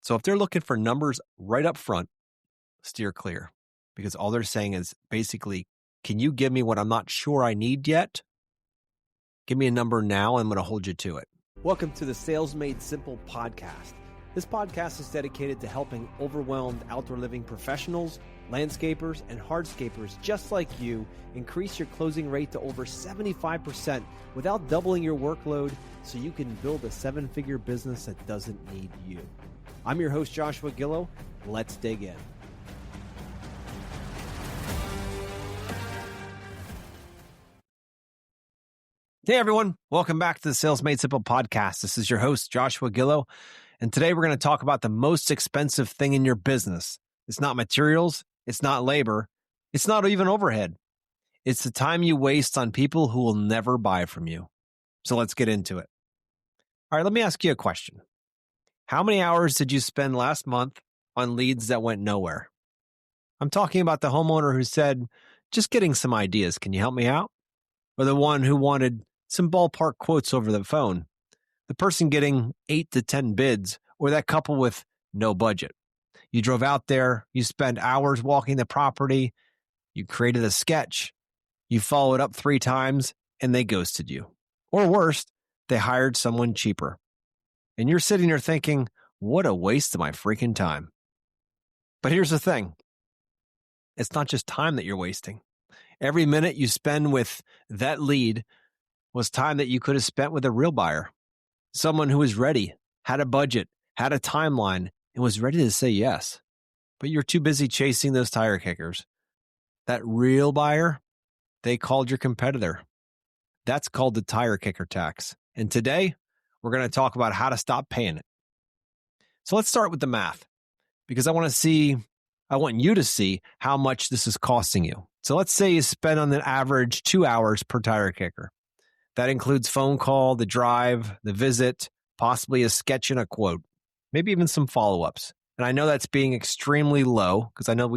So if they're looking for numbers right up front, steer clear, because all they're saying is basically, can you give me what I'm not sure I need yet? Give me a number now, and I'm going to hold you to it. Welcome to the Sales Made Simple podcast. This podcast is dedicated to helping overwhelmed outdoor living professionals, landscapers, and hardscapers just like you increase your closing rate to over 75% without doubling your workload so you can build a seven-figure business that doesn't need you. I'm your host, Joshua Gillow. Let's dig in. Hey, everyone. Welcome back to the Sales Made Simple podcast. This is your host, Joshua Gillow. And today we're going to talk about the most expensive thing in your business. It's not materials. It's not labor. It's not even overhead. It's the time you waste on people who will never buy from you. So let's get into it. All right, let me ask you a question. How many hours did you spend last month on leads that went nowhere? I'm talking about the homeowner who said, just getting some ideas. Can you help me out? Or the one who wanted some ballpark quotes over the phone, the person getting 8 to 10 bids, or that couple with no budget. You drove out there, you spent hours walking the property, you created a sketch, you followed up 3 times, and they ghosted you. Or worse, they hired someone cheaper. And you're sitting there thinking, what a waste of my freaking time. But here's the thing. It's not just time that you're wasting. Every minute you spend with that lead was time that you could have spent with a real buyer, someone who was ready, had a budget, had a timeline, and was ready to say yes. But you're too busy chasing those tire kickers. That real buyer, they called your competitor. That's called the tire kicker tax. And today, we're going to talk about how to stop paying it. So let's start with the math, because I want you to see how much this is costing you. So let's say you spend on an average 2 hours per tire kicker. That includes phone call, the drive, the visit, possibly a sketch and a quote, maybe even some follow-ups. And I know that's being extremely low because I know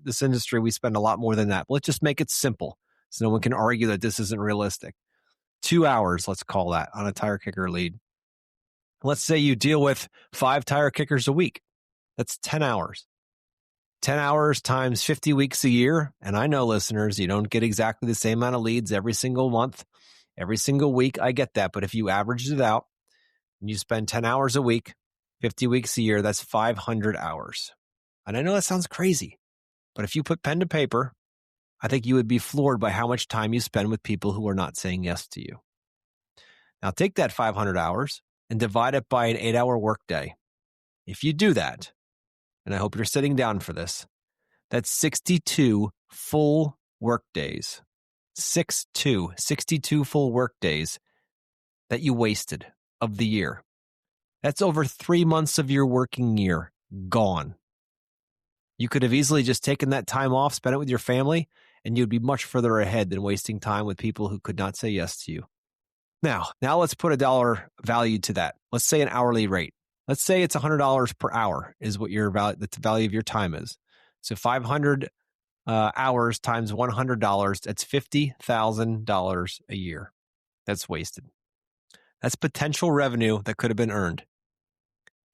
this industry, we spend a lot more than that. But let's just make it simple so no one can argue that this isn't realistic. 2 hours, let's call that, on a tire kicker lead. Let's say you deal with 5 tire kickers a week. That's 10 hours. 10 hours times 50 weeks a year. And I know, listeners, you don't get exactly the same amount of leads every single month, every single week. I get that. But if you average it out and you spend 10 hours a week, 50 weeks a year, that's 500 hours. And I know that sounds crazy, but if you put pen to paper, I think you would be floored by how much time you spend with people who are not saying yes to you. Now take that 500 hours and divide it by an 8-hour workday. If you do that, and I hope you're sitting down for this, that's 62 full work days. 62 full work days that you wasted of the year. That's over 3 months of your working year gone. You could have easily just taken that time off, spent it with your family, and you'd be much further ahead than wasting time with people who could not say yes to you. Now let's put a dollar value to that. Let's say an hourly rate. Let's say it's $100 per hour is what the value of your time is. So 500 hours times $100, that's $50,000 a year. That's wasted. That's potential revenue that could have been earned.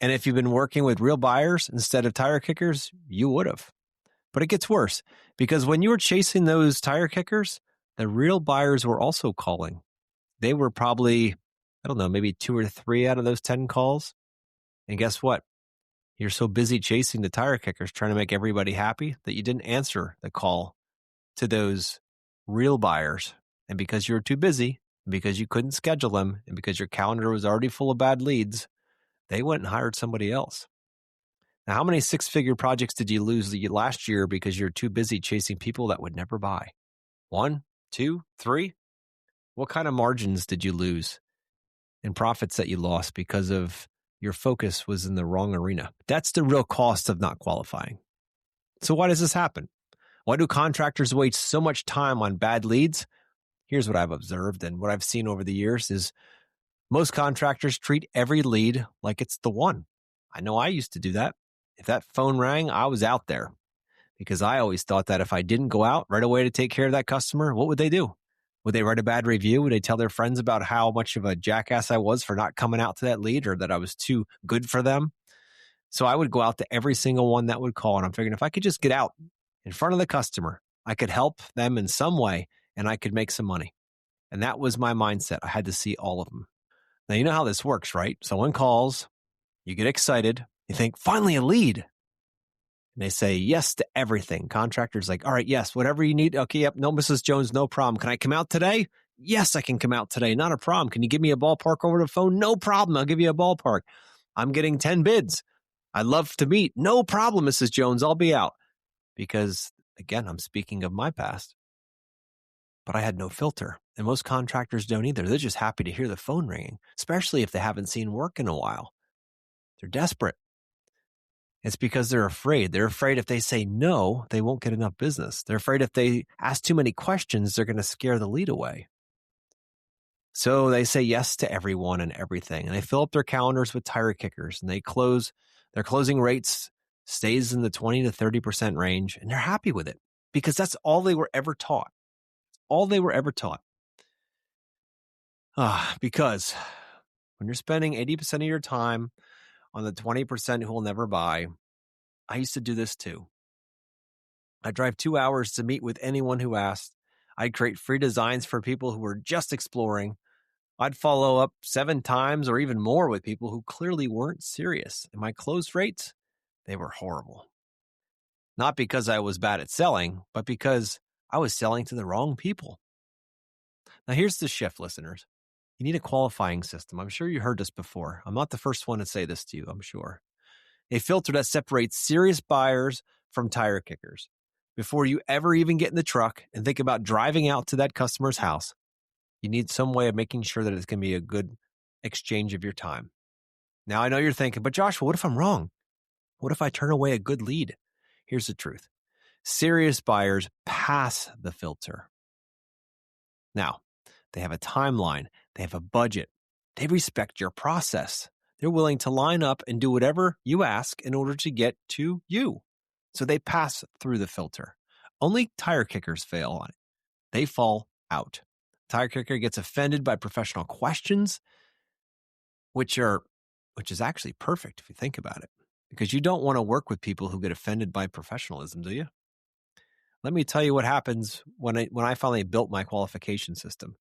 And if you've been working with real buyers instead of tire kickers, you would have. But it gets worse because when you were chasing those tire kickers, the real buyers were also calling. They were probably, maybe 2 or 3 out of those 10 calls. And guess what? You're so busy chasing the tire kickers, trying to make everybody happy, that you didn't answer the call to those real buyers. And because you were too busy, because you couldn't schedule them, and because your calendar was already full of bad leads, they went and hired somebody else. Now, how many 6-figure projects did you lose last year because you're too busy chasing people that would never buy? 1, 2, 3? What kind of margins did you lose and profits that you lost because of your focus was in the wrong arena? That's the real cost of not qualifying. So why does this happen? Why do contractors waste so much time on bad leads? Here's what I've observed and what I've seen over the years is most contractors treat every lead like it's the one. I know I used to do that. If that phone rang, I was out there because I always thought that if I didn't go out right away to take care of that customer, what would they do? Would they write a bad review? Would they tell their friends about how much of a jackass I was for not coming out to that lead or that I was too good for them? So I would go out to every single one that would call, and I'm figuring if I could just get out in front of the customer, I could help them in some way and I could make some money. And that was my mindset. I had to see all of them. Now, you know how this works, right? Someone calls, you get excited, you think, finally a lead. And they say yes to everything. Contractor's like, all right, yes, whatever you need. Okay, yep, no, Mrs. Jones, no problem. Can I come out today? Yes, I can come out today. Not a problem. Can you give me a ballpark over the phone? No problem. I'll give you a ballpark. I'm getting 10 bids. I'd love to meet. No problem, Mrs. Jones. I'll be out. Because, again, I'm speaking of my past. But I had no filter. And most contractors don't either. They're just happy to hear the phone ringing, especially if they haven't seen work in a while. They're desperate. It's because they're afraid. They're afraid if they say no, they won't get enough business. They're afraid if they ask too many questions, they're going to scare the lead away. So they say yes to everyone and everything. And they fill up their calendars with tire kickers. And their closing rates stays in the 20 to 30% range. And they're happy with it because that's all they were ever taught. All they were ever taught. Because when you're spending 80% of your time on the 20% who will never buy, I used to do this too. I'd drive 2 hours to meet with anyone who asked. I'd create free designs for people who were just exploring. I'd follow up 7 times or even more with people who clearly weren't serious. And my close rates, they were horrible. Not because I was bad at selling, but because I was selling to the wrong people. Now here's the shift, listeners. You need a qualifying system. I'm sure you heard this before. I'm not the first one to say this to you, I'm sure. A filter that separates serious buyers from tire kickers. Before you ever even get in the truck and think about driving out to that customer's house, you need some way of making sure that it's going to be a good exchange of your time. Now, I know you're thinking, but Joshua, what if I'm wrong? What if I turn away a good lead? Here's the truth. Serious buyers pass the filter. Now, they have a timeline. They have a budget. They respect your process. They're willing to line up and do whatever you ask in order to get to you. So they pass through the filter. Only tire kickers fail on it. They fall out. Tire kicker gets offended by professional questions, which is actually perfect if you think about it, because you don't want to work with people who get offended by professionalism, do you? Let me tell you what happens when I finally built my qualification system.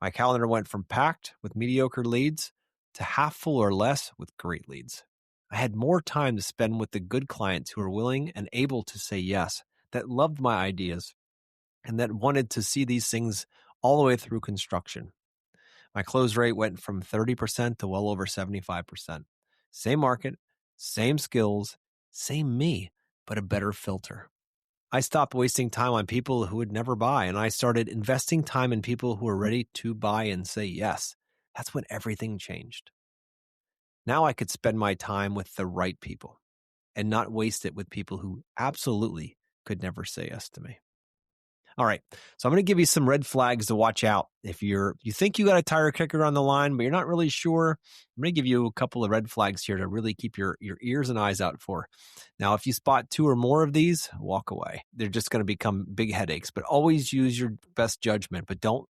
My calendar went from packed with mediocre leads to half full or less with great leads. I had more time to spend with the good clients who were willing and able to say yes, that loved my ideas, and that wanted to see these things all the way through construction. My close rate went from 30% to well over 75%. Same market, same skills, same me, but a better filter. I stopped wasting time on people who would never buy, and I started investing time in people who were ready to buy and say yes. That's when everything changed. Now I could spend my time with the right people and not waste it with people who absolutely could never say yes to me. All right, so I'm going to give you some red flags to watch out. If you think you got a tire kicker on the line, but you're not really sure, I'm going to give you a couple of red flags here to really keep your ears and eyes out for. Now, if you spot 2 or more of these, walk away. They're just going to become big headaches, but always use your best judgment, but don't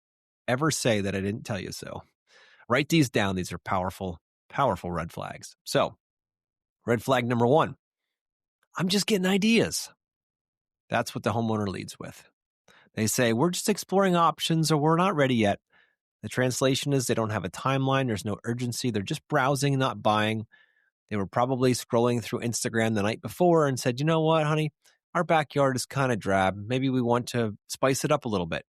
ever say that I didn't tell you so. Write these down. These are powerful, powerful red flags. So, red flag number 1, I'm just getting ideas. That's what the homeowner leads with. They say, we're just exploring options or we're not ready yet. The translation is they don't have a timeline. There's no urgency. They're just browsing, not buying. They were probably scrolling through Instagram the night before and said, you know what, honey, our backyard is kind of drab. Maybe we want to spice it up a little bit.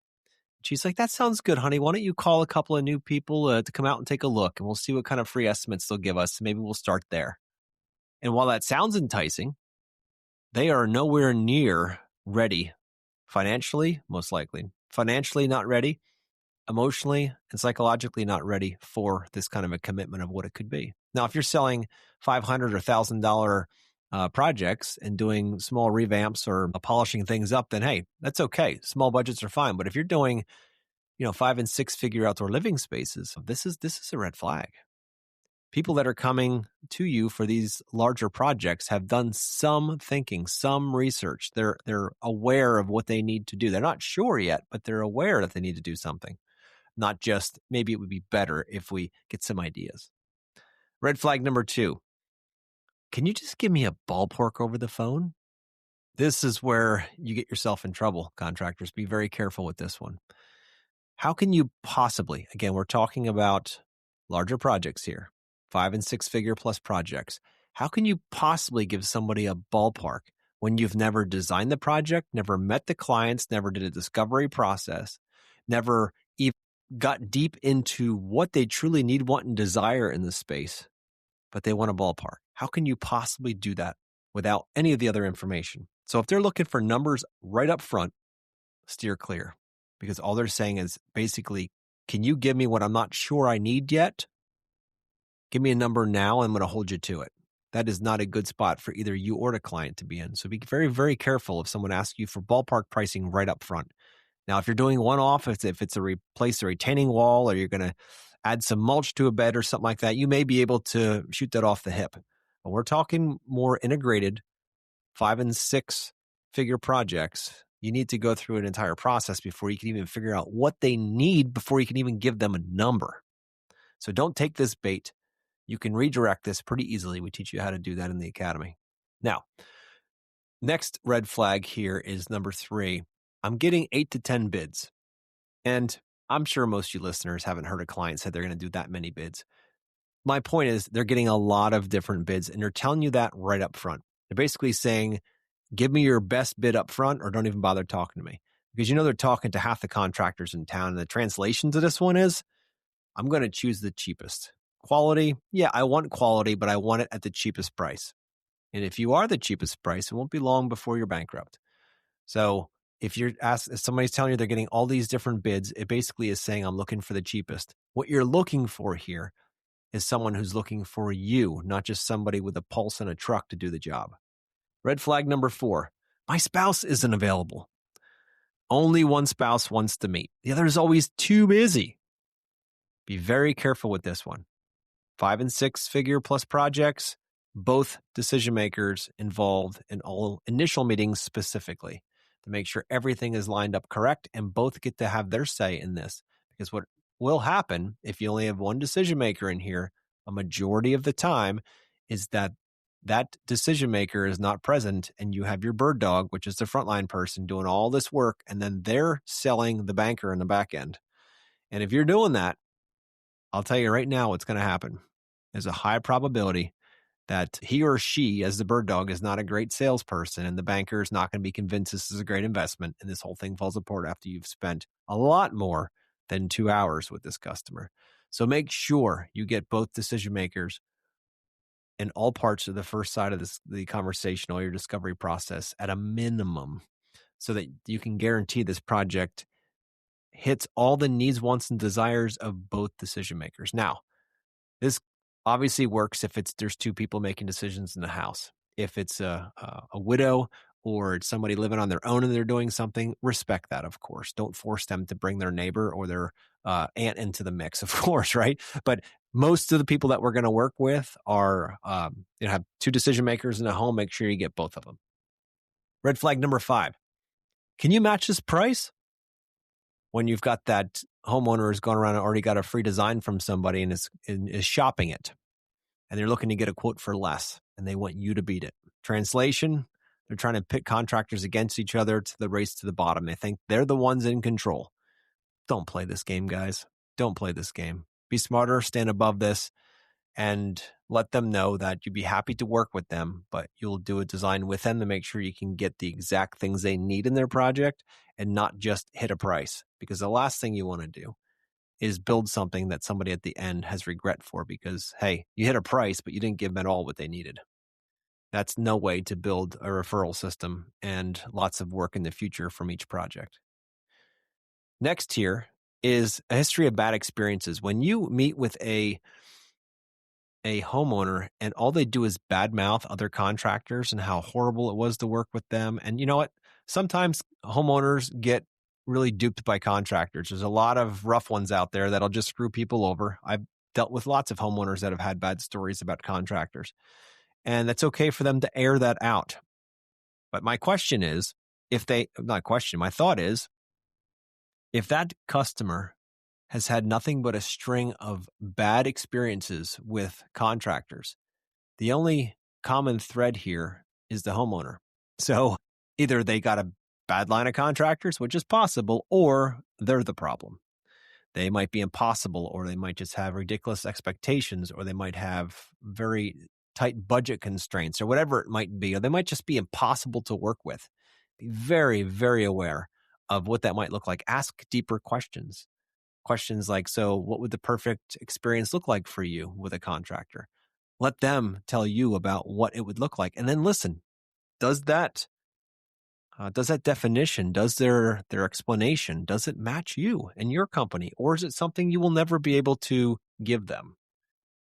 She's like, that sounds good, honey. Why don't you call a couple of new people to come out and take a look, and we'll see what kind of free estimates they'll give us. Maybe we'll start there. And while that sounds enticing, they are nowhere near ready. Financially, most likely. Financially, not ready. Emotionally and psychologically, not ready for this kind of a commitment of what it could be. Now, if you're selling $500 or $1,000 projects and doing small revamps or polishing things up, then hey, that's okay. Small budgets are fine. But if you're doing, 5 and 6 figure outdoor living spaces, this is a red flag. People that are coming to you for these larger projects have done some thinking, some research. They're aware of what they need to do. They're not sure yet, but they're aware that they need to do something. Not just, maybe it would be better if we get some ideas. Red flag number 2, Can you just give me a ballpark over the phone? This is where you get yourself in trouble, contractors. Be very careful with this one. How can you possibly, again, we're talking about larger projects here, 5 and 6 figure plus projects. How can you possibly give somebody a ballpark when you've never designed the project, never met the clients, never did a discovery process, never even got deep into what they truly need, want, and desire in the space, but they want a ballpark? How can you possibly do that without any of the other information? So if they're looking for numbers right up front, steer clear, because all they're saying is basically, can you give me what I'm not sure I need yet? Give me a number now, and I'm going to hold you to it. That is not a good spot for either you or the client to be in. So be very, very careful if someone asks you for ballpark pricing right up front. Now, if you're doing one-off, if it's a replace a retaining wall, or you're going to add some mulch to a bed or something like that, you may be able to shoot that off the hip. But we're talking more integrated 5 and 6 figure projects. You need to go through an entire process before you can even figure out what they need, before you can even give them a number. So don't take this bait. You can redirect this pretty easily. We teach you how to do that in the academy. Now, next red flag here is number 3. I'm getting 8 to 10 bids. And I'm sure most of you listeners haven't heard a client say they're going to do that many bids. My point is they're getting a lot of different bids, and they're telling you that right up front. They're basically saying, give me your best bid up front, or don't even bother talking to me. Because they're talking to half the contractors in town. And the translation to this one is, I'm going to choose the cheapest. Quality, yeah, I want quality, but I want it at the cheapest price. And if you are the cheapest price, it won't be long before you're bankrupt. So if somebody's telling you they're getting all these different bids, it basically is saying, I'm looking for the cheapest. What you're looking for here is someone who's looking for you, not just somebody with a pulse and a truck to do the job. Red flag number 4, my spouse isn't available. Only one spouse wants to meet. The other is always too busy. Be very careful with this one. 5 and 6 figure plus projects, both decision makers involved in all initial meetings specifically to make sure everything is lined up correct, and both get to have their say in this. Because what will happen if you only have one decision maker in here, a majority of the time, is that decision maker is not present, and you have your bird dog, which is the frontline person, doing all this work, and then they're selling the banker in the back end. And if you're doing that, I'll tell you right now what's going to happen. There's a high probability that he or she, as the bird dog, is not a great salesperson, and the banker is not going to be convinced this is a great investment, and this whole thing falls apart after you've spent a lot more than 2 hours with this customer. So make sure you get both decision makers in all parts of the first side of the conversation, all your discovery process at a minimum, so that you can guarantee this project hits all the needs, wants, and desires of both decision makers. Now, this obviously works if there's 2 people making decisions in the house. If it's a widow, or it's somebody living on their own and they're doing something, respect that, of course. Don't force them to bring their neighbor or their aunt into the mix, of course, right? But most of the people that we're going to work with are, have 2 decision makers in a home. Make sure you get both of them. Red flag number 5. Can you match this price? When you've got that homeowner who's gone around and already got a free design from somebody and is shopping it, and they're looking to get a quote for less, and they want you to beat it. Translation, they're trying to pit contractors against each other to the race to the bottom. They think they're the ones in control. Don't play this game, guys. Don't play this game. Be smarter, stand above this, and let them know that you'd be happy to work with them, but you'll do a design with them to make sure you can get the exact things they need in their project and not just hit a price. Because the last thing you want to do is build something that somebody at the end has regret for, because, hey, you hit a price, but you didn't give them at all what they needed. That's no way to build a referral system, and lots of work in the future from each project. Next here is a history of bad experiences. When you meet with a homeowner and all they do is badmouth other contractors and how horrible it was to work with them. And you know what? Sometimes homeowners get really duped by contractors. There's a lot of rough ones out there that'll just screw people over. I've dealt with lots of homeowners that have had bad stories about contractors, and that's okay for them to air that out. But my question is, my thought is, if that customer has had nothing but a string of bad experiences with contractors, the only common thread here is the homeowner. So either they got a bad line of contractors, which is possible, or they're the problem. They might be impossible, or they might just have ridiculous expectations, or they might have very tight budget constraints, or whatever it might be, or they might just be impossible to work with. Be very, very aware of what that might look like. Ask deeper questions. Questions like, so what would the perfect experience look like for you with a contractor? Let them tell you about what it would look like. And then listen, does that definition, does their explanation, does it match you and your company? Or is it something you will never be able to give them?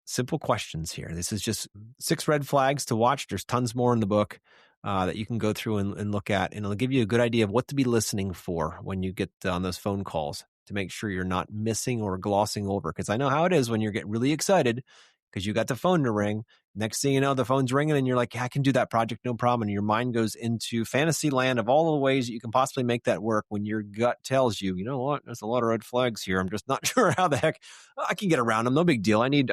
Simple questions here. This is just 6 red flags to watch. There's tons more in the book that you can go through and look at. And it'll give you a good idea of what to be listening for when you get on those phone calls to make sure you're not missing or glossing over. Because I know how it is when you get really excited because you got the phone to ring. Next thing you know, the phone's ringing and you're like, yeah, I can do that project, no problem. And your mind goes into fantasy land of all the ways that you can possibly make that work when your gut tells you, you know what, there's a lot of red flags here. I'm just not sure how the heck I can get around them. No big deal. I need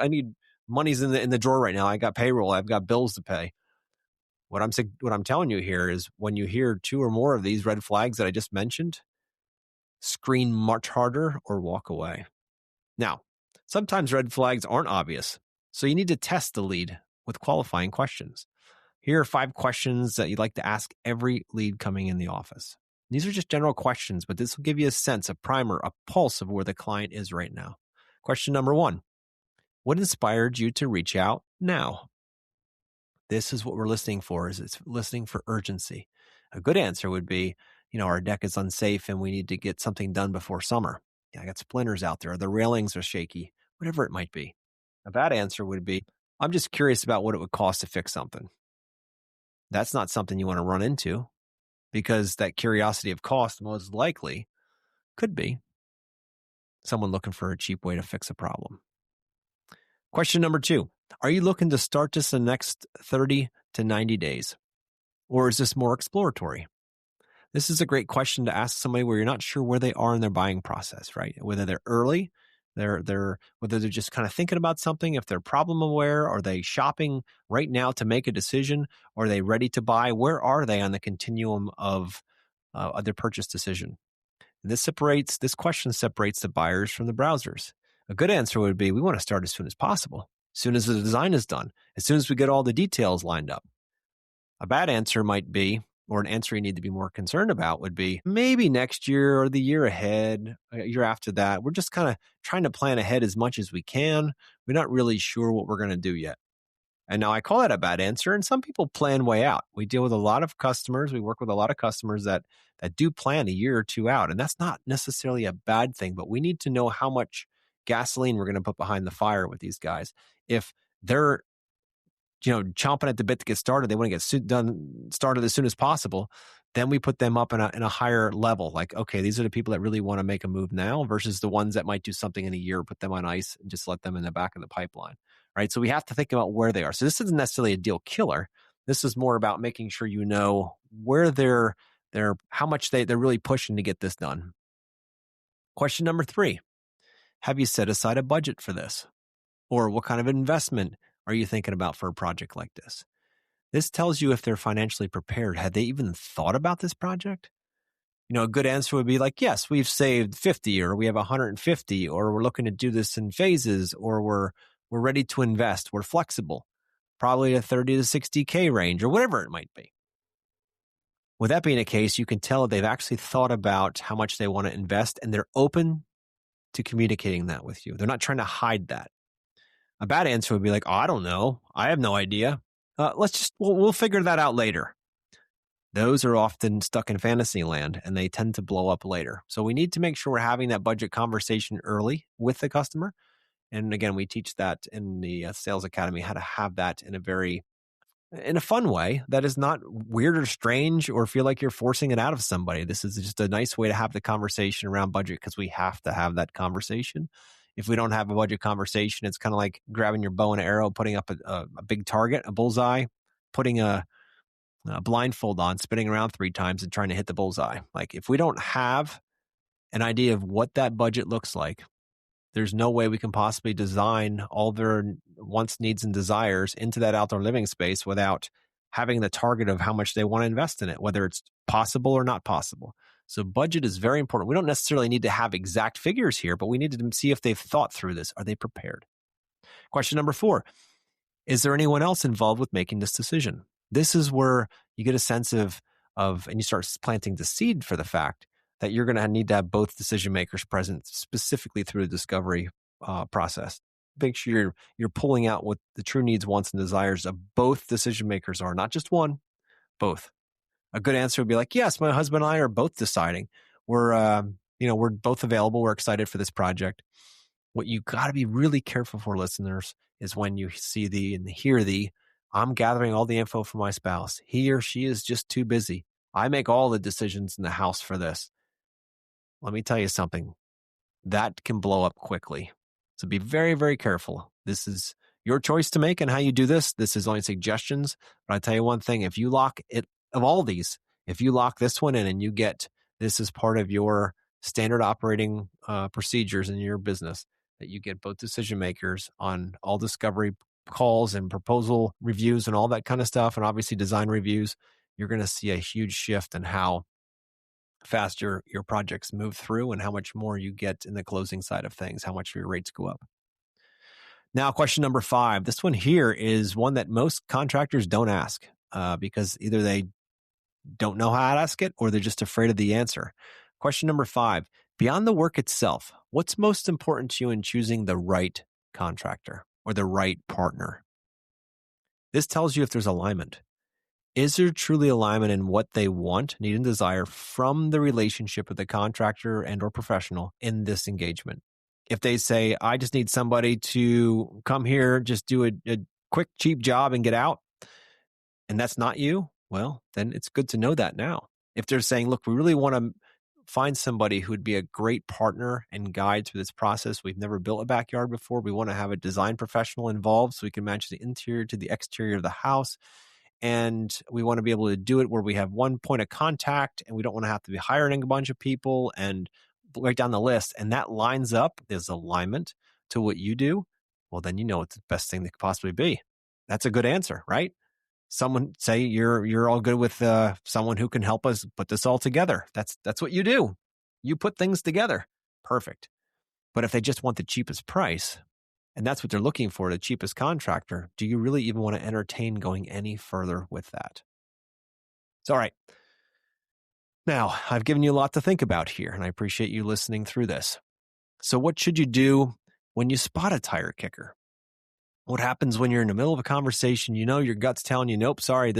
money's in the drawer right now. I got payroll. I've got bills to pay. What I'm telling you here is when you hear 2 or more of these red flags that I just mentioned, screen much harder or walk away. Now, sometimes red flags aren't obvious, so you need to test the lead with qualifying questions. Here are 5 questions that you'd like to ask every lead coming in the office. These are just general questions, but this will give you a sense, a primer, a pulse of where the client is right now. Question number 1. What inspired you to reach out now? This is what we're listening for, is it's listening for urgency. A good answer would be, our deck is unsafe and we need to get something done before summer. Yeah, I got splinters out there. The railings are shaky, whatever it might be. A bad answer would be, I'm just curious about what it would cost to fix something. That's not something you want to run into because that curiosity of cost most likely could be someone looking for a cheap way to fix a problem. Question number 2. Are you looking to start this in the next 30 to 90 days? Or is this more exploratory? This is a great question to ask somebody where you're not sure where they are in their buying process, right? Whether they're early, whether they're just kind of thinking about something, if they're problem aware, are they shopping right now to make a decision? Are they ready to buy? Where are they on the continuum of their purchase decision? And this question separates the buyers from the browsers. A good answer would be, we want to start as soon as possible, as soon as the design is done, as soon as we get all the details lined up. A bad answer might be, or an answer you need to be more concerned about would be, maybe next year or the year ahead, a year after that. We're just kind of trying to plan ahead as much as we can. We're not really sure what we're going to do yet. And now I call that a bad answer. And some people plan way out. We deal with a lot of customers. We work with a lot of customers that do plan a year or 2 out. And that's not necessarily a bad thing, but we need to know how much gasoline we're going to put behind the fire with these guys. If they're chomping at the bit to get started, they want to get started as soon as possible, then we put them up in a higher level. Like, okay, these are the people that really want to make a move now versus the ones that might do something in a year, put them on ice and just let them in the back of the pipeline, right? So we have to think about where they are. So this isn't necessarily a deal killer. This is more about making sure you know where they're how much they're really pushing to get this done. Question number 3. Have you set aside a budget for this? Or what kind of investment are you thinking about for a project like this? This tells you if they're financially prepared. Had they even thought about this project? A good answer would be like, yes, we've saved 50, or we have 150, or we're looking to do this in phases, or we're ready to invest. We're flexible, probably a 30 to 60K range, or whatever it might be. With that being the case, you can tell they've actually thought about how much they want to invest, and they're open to communicating that with you. They're not trying to hide that. A bad answer would be like, oh, I don't know. I have no idea. We'll figure that out later. Those are often stuck in fantasy land and they tend to blow up later. So we need to make sure we're having that budget conversation early with the customer. And again, we teach that in the Sales Academy, how to have that in a fun way that is not weird or strange or feel like you're forcing it out of somebody. This is just a nice way to have the conversation around budget because we have to have that conversation. If we don't have a budget conversation, it's kind of like grabbing your bow and arrow, putting up a big target, a bullseye, putting a blindfold on, spinning around 3 times and trying to hit the bullseye. Like if we don't have an idea of what that budget looks like, There's no way we can possibly design all their wants, needs, and desires into that outdoor living space without having the target of how much they want to invest in it, whether it's possible or not possible. So budget is very important. We don't necessarily need to have exact figures here, but we need to see if they've thought through this. Are they prepared? Question number 4, is there anyone else involved with making this decision? This is where you get a sense of and you start planting the seed for the fact that you're going to need to have both decision makers present specifically through the discovery process. Make sure you're pulling out what the true needs, wants, and desires of both decision makers are, not just one, both. A good answer would be like, yes, my husband and I are both deciding. We're both available. We're excited for this project. What you got to be really careful for, listeners, is when you see the and hear the, I'm gathering all the info from my spouse. He or she is just too busy. I make all the decisions in the house for this. Let me tell you something. That can blow up quickly. So be very, very careful. This is your choice to make and how you do this. This is only suggestions. But I tell you one thing, if you lock it, of all these, if you lock this one in and you get this as part of your standard operating procedures in your business, that you get both decision makers on all discovery calls and proposal reviews and all that kind of stuff, and obviously design reviews, you're going to see a huge shift in how fast your projects move through and how much more you get in the closing side of things, how much your rates go up. Now, question number 5. This one here is one that most contractors don't ask because either they don't know how to ask it or they're just afraid of the answer. Question number 5, beyond the work itself, what's most important to you in choosing the right contractor or the right partner? This tells you if there's alignment. Is there truly alignment in what they want, need, and desire from the relationship with the contractor and or professional in this engagement? If they say, I just need somebody to come here, just do a quick, cheap job and get out, and that's not you, well, then it's good to know that now. If they're saying, look, we really want to find somebody who would be a great partner and guide through this process. We've never built a backyard before. We want to have a design professional involved so we can match the interior to the exterior of the house. And we want to be able to do it where we have one point of contact and we don't want to have to be hiring a bunch of people and right down the list. And that lines up, there's alignment to what you do. Well, then you know it's the best thing that could possibly be. That's a good answer, right? Someone say you're all good with someone who can help us put this all together. That's what you do. You put things together. Perfect. But if they just want the cheapest price, and that's what they're looking for, the cheapest contractor, do you really even want to entertain going any further with that? So, all right. Now, I've given you a lot to think about here, and I appreciate you listening through this. So what should you do when you spot a tire kicker? What happens when you're in the middle of a conversation, you know your gut's telling you, nope, sorry,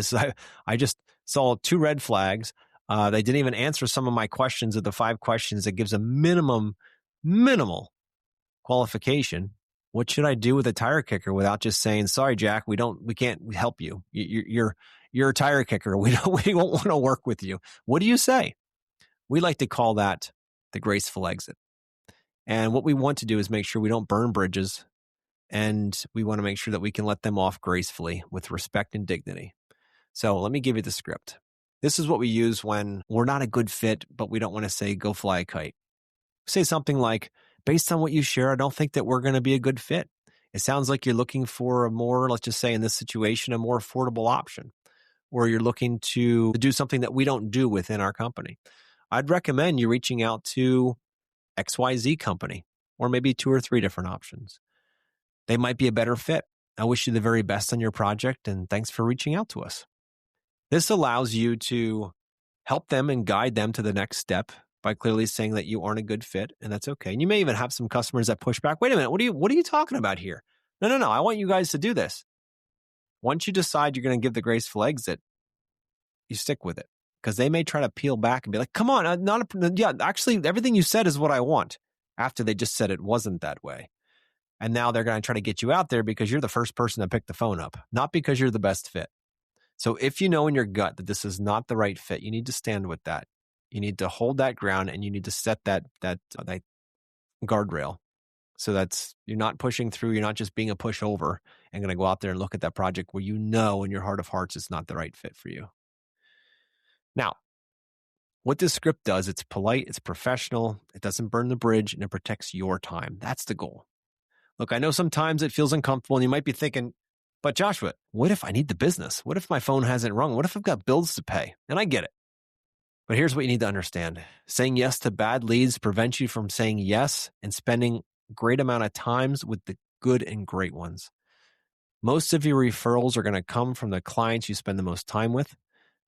I just saw 2 red flags. They didn't even answer some of my questions of the 5 questions that gives a minimal qualification. What should I do with a tire kicker without just saying, sorry, Jack, we can't help you. You're a tire kicker. We won't want to work with you. What do you say? We like to call that the graceful exit. And what we want to do is make sure we don't burn bridges. And we want to make sure that we can let them off gracefully with respect and dignity. So let me give you the script. This is what we use when we're not a good fit, but we don't want to say, go fly a kite. Say something like, based on what you share, I don't think that we're going to be a good fit. It sounds like you're looking for a more, let's just say in this situation, a more affordable option, or you're looking to do something that we don't do within our company. I'd recommend you reaching out to XYZ company, or maybe 2 or 3 different options. They might be a better fit. I wish you the very best on your project, and thanks for reaching out to us. This allows you to help them and guide them to the next step by clearly saying that you aren't a good fit, and that's okay. And you may even have some customers that push back. Wait a minute, what are you talking about here? No, I want you guys to do this. Once you decide you're going to give the graceful exit, you stick with it, because they may try to peel back and be like, come on, actually, everything you said is what I want, after they just said it wasn't that way. And now they're going to try to get you out there because you're the first person to pick the phone up, not because you're the best fit. So if you know in your gut that this is not the right fit, you need to stand with that. You need to hold that ground, and you need to set that guardrail. So that's, you're not pushing through. You're not just being a pushover and going to go out there and look at that project where you know in your heart of hearts it's not the right fit for you. Now, What this script does, it's polite, it's professional, it doesn't burn the bridge, and it protects your time. That's the goal. Look, I know sometimes it feels uncomfortable, and you might be thinking, but Joshua, what if I need the business? What if my phone hasn't rung? What if I've got bills to pay? And I get it. But here's what you need to understand. Saying yes to bad leads prevents you from saying yes and spending a great amount of times with the good and great ones. Most of your referrals are going to come from the clients you spend the most time with,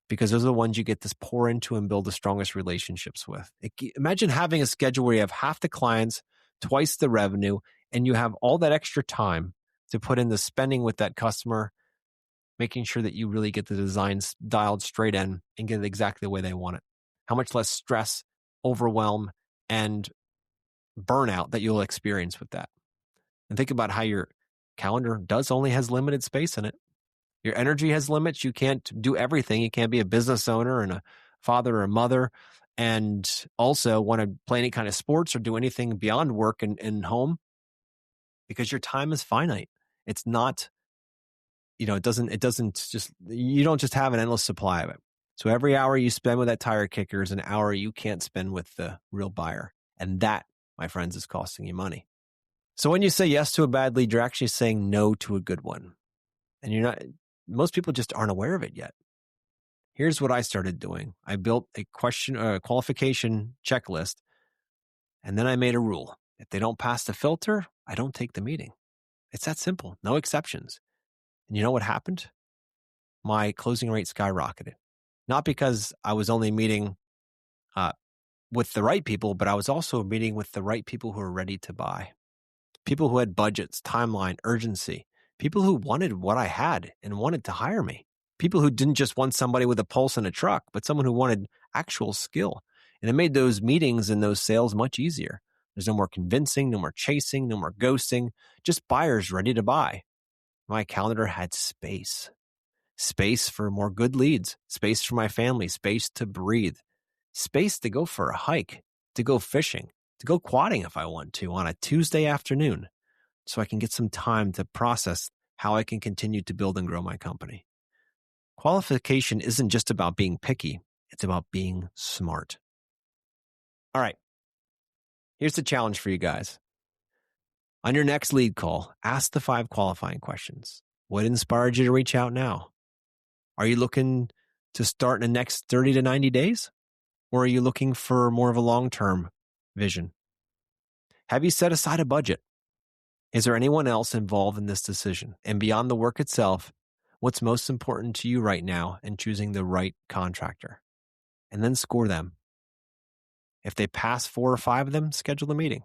because those are the ones you get to pour into and build the strongest relationships with. Imagine having a schedule where you have half the clients, twice the revenue, and you have all that extra time to put in the spending with that customer, making sure that you really get the designs dialed straight in and get it exactly the way they want it. How much less stress, overwhelm, and burnout that you'll experience with that. And think about how your calendar only has limited space in it. Your energy has limits. You can't do everything. You can't be a business owner and a father or a mother and also want to play any kind of sports or do anything beyond work and home, because your time is finite. It's not, you don't just have an endless supply of it. So every hour you spend with that tire kicker is an hour you can't spend with the real buyer. And that, my friends, is costing you money. So when you say yes to a bad lead, you're actually saying no to a good one. And most people just aren't aware of it yet. Here's what I started doing. I built a qualification checklist, and then I made a rule. If they don't pass the filter, I don't take the meeting. It's that simple. No exceptions. And you know what happened? My closing rate skyrocketed. Not because I was only meeting with the right people, but I was also meeting with the right people who are ready to buy. People who had budgets, timeline, urgency. People who wanted what I had and wanted to hire me. People who didn't just want somebody with a pulse and a truck, but someone who wanted actual skill. And it made those meetings and those sales much easier. There's no more convincing, no more chasing, no more ghosting, just buyers ready to buy. My calendar had space. Space for more good leads, space for my family, space to breathe, space to go for a hike, to go fishing, to go quadding if I want to on a Tuesday afternoon, so I can get some time to process how I can continue to build and grow my company. Qualification isn't just about being picky. It's about being smart. All right. Here's the challenge for you guys. On your next lead call, ask the 5 qualifying questions. What inspired you to reach out now? Are you looking to start in the next 30 to 90 days? Or are you looking for more of a long-term vision? Have you set aside a budget? Is there anyone else involved in this decision? And beyond the work itself, what's most important to you right now in choosing the right contractor? And then score them. If they pass 4 or 5 of them, schedule the meeting.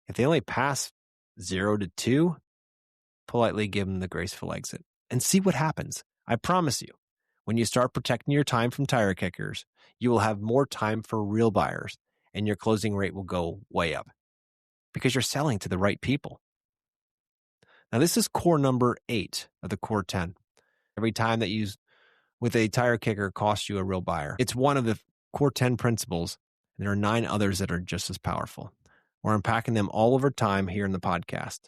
If they only pass 0 to 2, politely give them the graceful exit and see what happens. I promise you, when you start protecting your time from tire kickers, you will have more time for real buyers and your closing rate will go way up because you're selling to the right people. Now, this is core number 8 of the core 10. Every time that you with a tire kicker costs you a real buyer. It's one of the core 10 principles, and there are 9 others that are just as powerful. We're unpacking them all over time here in the podcast.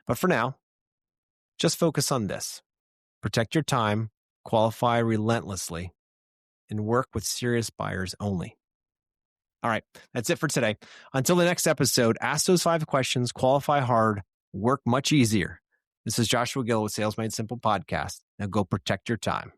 But for now, just focus on this. Protect your time, qualify relentlessly, and work with serious buyers only. All right, that's it for today. Until the next episode, ask those 5 questions, qualify hard, work much easier. This is Joshua Gill with Sales Made Simple Podcast. Now go protect your time.